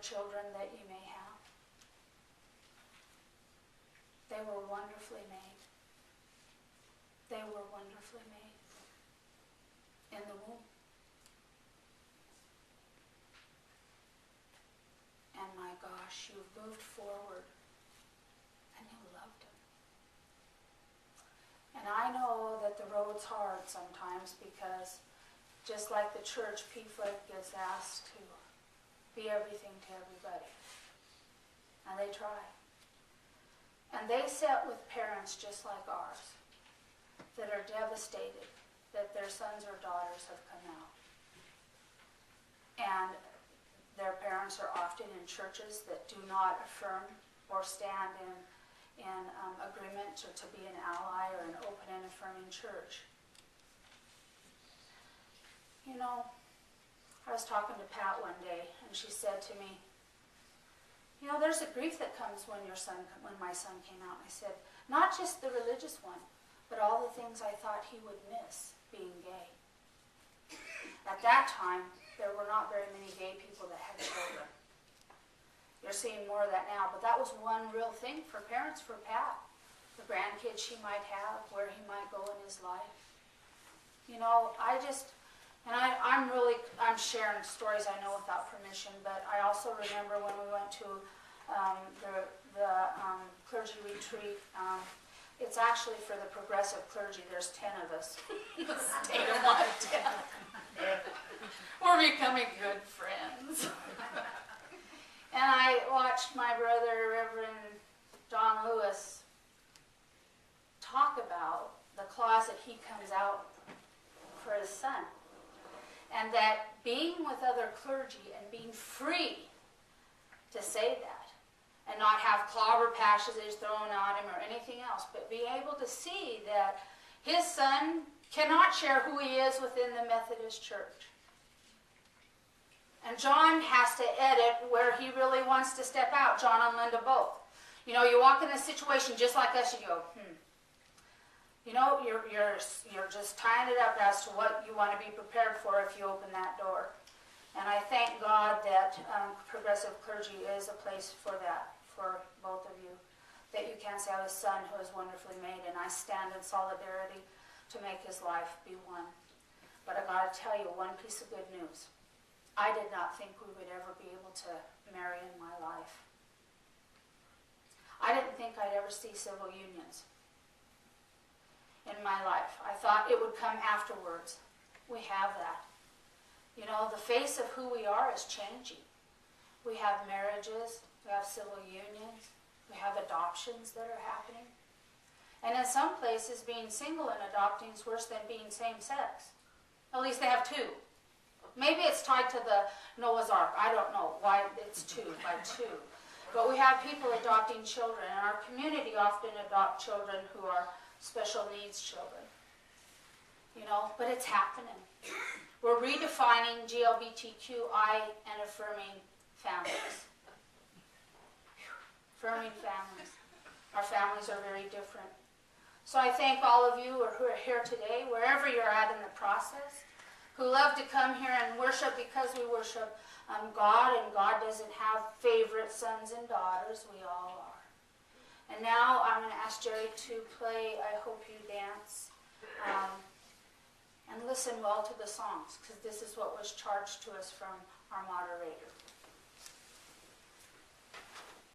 children that you may have. They were wonderfully made. They were wonderfully made in the womb. And my gosh, you've moved forward and you loved them. And I know that the road's hard sometimes because just like the church, PFLAG gets asked to be everything to everybody. And they try. And they sit with parents just like ours that are devastated that their sons or daughters have come out. And their parents are often in churches that do not affirm or stand in agreement to be an ally or an open and affirming church. You know, I was talking to Pat one day, and she said to me, you know, there's a grief that comes when my son came out. And I said, not just the religious one, but all the things I thought he would miss being gay. At that time, there were not very many gay people that had children. You're seeing more of that now, but that was one real thing for parents, for Pat. The grandkids she might have, where he might go in his life. You know, I'm sharing stories I know without permission, but I also remember when we went to the clergy retreat. It's actually for the progressive clergy. There's 10 of us. The state of Montana. We're becoming good friends. And I watched my brother, Reverend John Lewis, talk about the closet he comes out for his son. And that being with other clergy and being free to say that and not have clobber passages thrown at him or anything else, but be able to see that his son cannot share who he is within the Methodist Church. And John has to edit where he really wants to step out, John and Linda both. You know, you walk in a situation just like us, you go, You know, you're just tying it up as to what you want to be prepared for if you open that door. And I thank God that progressive clergy is a place for that, for both of you. That you can say, I have a son who is wonderfully made, and I stand in solidarity to make his life be one. But I got to tell you one piece of good news. I did not think we would ever be able to marry in my life. I didn't think I'd ever see civil unions in my life. I thought it would come afterwards. We have that. You know, the face of who we are is changing. We have marriages, we have civil unions, we have adoptions that are happening. And in some places, being single and adopting is worse than being same-sex. At least they have two. Maybe it's tied to the Noah's Ark. I don't know why it's by two. But we have people adopting children, and our community often adopt children who are special needs children. You know, but it's happening. We're redefining GLBTQI and affirming families. Affirming families. Our families are very different. So I thank all of you who are here today, wherever you're at in the process, who love to come here and worship because we worship God, and God doesn't have favorite sons and daughters. We all are. And now I'm going to ask Jerry to play I Hope You Dance, and listen well to the songs, because this is what was charged to us from our moderator.